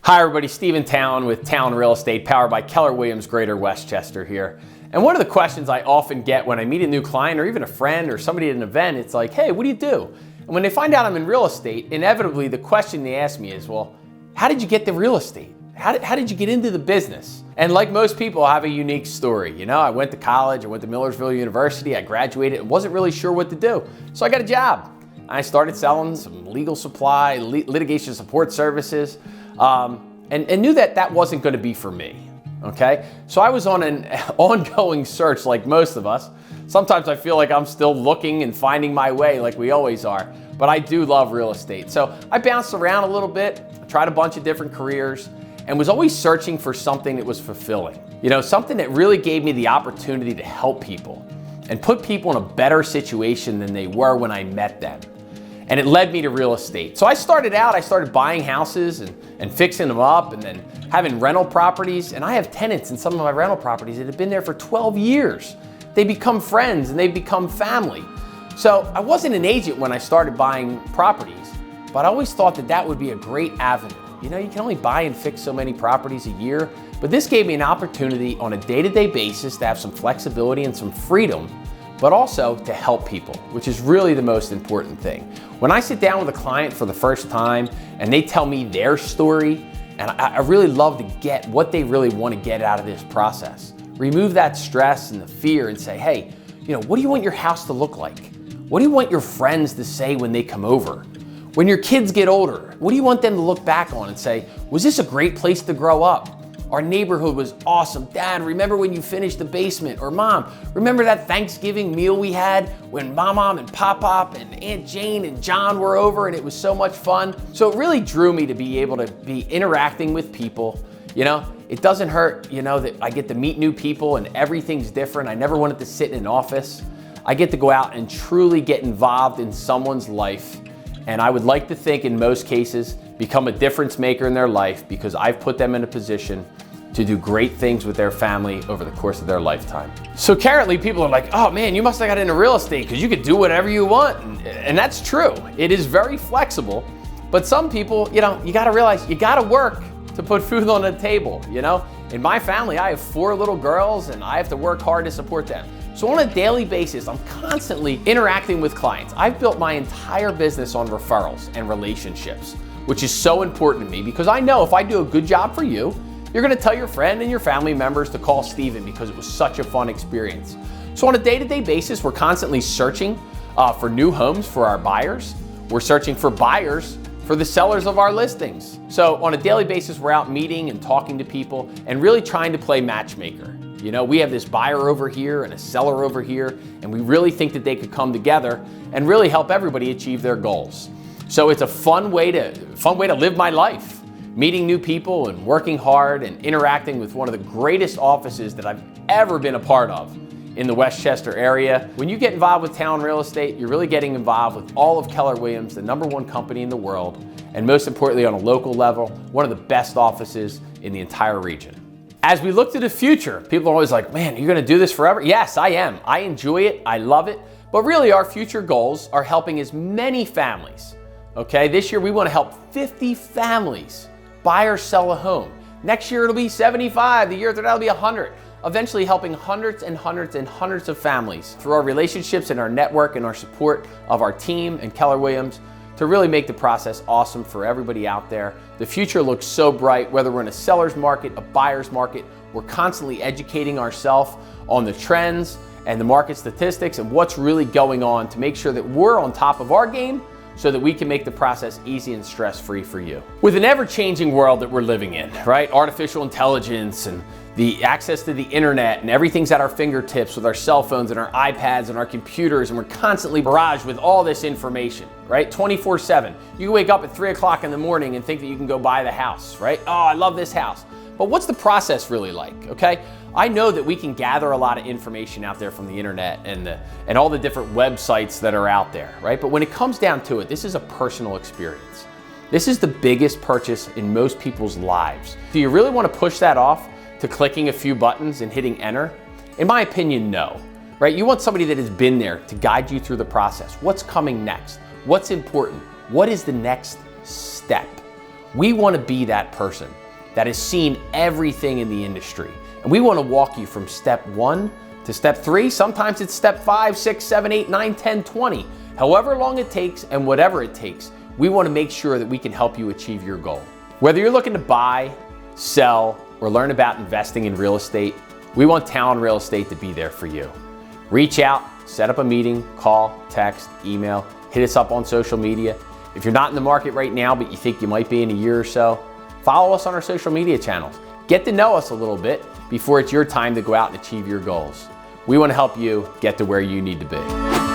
Hi everybody, Stephen Tallon with Tallon Real Estate, powered by Keller Williams Greater Westchester here. And one of the questions I often get when I meet a new client or even a friend or somebody at an event, it's like, hey, what do you do? And when they find out I'm in real estate, inevitably the question they ask me is, well, how did you get the real estate? How did you get into the business? And like most people, I have a unique story. You know, I went to college, I went to Millersville University, I graduated and wasn't really sure what to do. So I got a job. I started selling some legal supply, litigation support services, and knew that that wasn't going to be for me, okay? So I was on an ongoing search like most of us. Sometimes I feel like I'm still looking and finding my way like we always are, but I do love real estate. So I bounced around a little bit, tried a bunch of different careers, and was always searching for something that was fulfilling. You know, something that really gave me the opportunity to help people and put people in a better situation than they were when I met them. And it led me to real estate. So I started buying houses and fixing them up and then having rental properties. And I have tenants in some of my rental properties that have been there for 12 years. They become friends and they become family. So I wasn't an agent when I started buying properties, but I always thought that that would be a great avenue. You know, you can only buy and fix so many properties a year, but this gave me an opportunity on a day-to-day basis to have some flexibility and some freedom, but also to help people, which is really the most important thing. When I sit down with a client for the first time and they tell me their story, and I really love to get what they really want to get out of this process. Remove that stress and the fear and say, hey, you know, what do you want your house to look like? What do you want your friends to say when they come over? When your kids get older, what do you want them to look back on and say, was this a great place to grow up? Our neighborhood was awesome. Dad, remember when you finished the basement? Or Mom, remember that Thanksgiving meal we had when Mom and Pop and Aunt Jane and John were over and it was so much fun? So it really drew me to be able to be interacting with people. You know, it doesn't hurt, you know, that I get to meet new people and everything's different. I never wanted to sit in an office. I get to go out and truly get involved in someone's life. And I would like to think in most cases, become a difference maker in their life because I've put them in a position to do great things with their family over the course of their lifetime. So currently people are like, oh man, you must have got into real estate because you could do whatever you want. And that's true. It is very flexible. But some people, you know, you gotta realize you gotta work to put food on the table, you know? In my family, I have 4 little girls and I have to work hard to support them. So on a daily basis, I'm constantly interacting with clients. I've built my entire business on referrals and relationships, which is so important to me because I know if I do a good job for you, you're gonna tell your friend and your family members to call Steven because it was such a fun experience. So on a day-to-day basis, we're constantly searching for new homes for our buyers. We're searching for buyers for the sellers of our listings. So on a daily basis, we're out meeting and talking to people and really trying to play matchmaker. You know, we have this buyer over here and a seller over here, and we really think that they could come together and really help everybody achieve their goals. So it's a fun way to live my life, meeting new people and working hard and interacting with one of the greatest offices that I've ever been a part of in the Westchester area. When you get involved with Tallon Real Estate, you're really getting involved with all of Keller Williams, the #1 company in the world, and most importantly on a local level, one of the best offices in the entire region. As we look to the future, people are always like, man, you're gonna do this forever? Yes, I am. I enjoy it, I love it, but really our future goals are helping as many families, okay? This year we wanna help 50 families buy or sell a home. Next year it'll be 75, the year after that it'll be 100. Eventually helping hundreds and hundreds and hundreds of families through our relationships and our network and our support of our team and Keller Williams to really make the process awesome for everybody out there. The future looks so bright, whether we're in a seller's market, a buyer's market, we're constantly educating ourselves on the trends and the market statistics and what's really going on to make sure that we're on top of our game so that we can make the process easy and stress-free for you. With an ever-changing world that we're living in, right? Artificial intelligence and the access to the internet and everything's at our fingertips with our cell phones and our iPads and our computers, and we're constantly barraged with all this information, right? 24/7. You can wake up at 3 o'clock in the morning and think that you can go buy the house, right? Oh, I love this house. But what's the process really like, okay? I know that we can gather a lot of information out there from the internet and all the different websites that are out there, right? But when it comes down to it, this is a personal experience. This is the biggest purchase in most people's lives. Do you really want to push that off to clicking a few buttons and hitting enter? In my opinion, no, right? You want somebody that has been there to guide you through the process. What's coming next? What's important? What is the next step? We want to be that person that has seen everything in the industry. And we want to walk you from step 1 to step 3. Sometimes it's step 5, 6, 7, 8, 9, 10, 20. However long it takes and whatever it takes, we want to make sure that we can help you achieve your goal. Whether you're looking to buy, sell, or learn about investing in real estate, we want Tallon Real Estate to be there for you. Reach out, set up a meeting, call, text, email, hit us up on social media. If you're not in the market right now, but you think you might be in a year or so, follow us on our social media channels. Get to know us a little bit before it's your time to go out and achieve your goals. We want to help you get to where you need to be.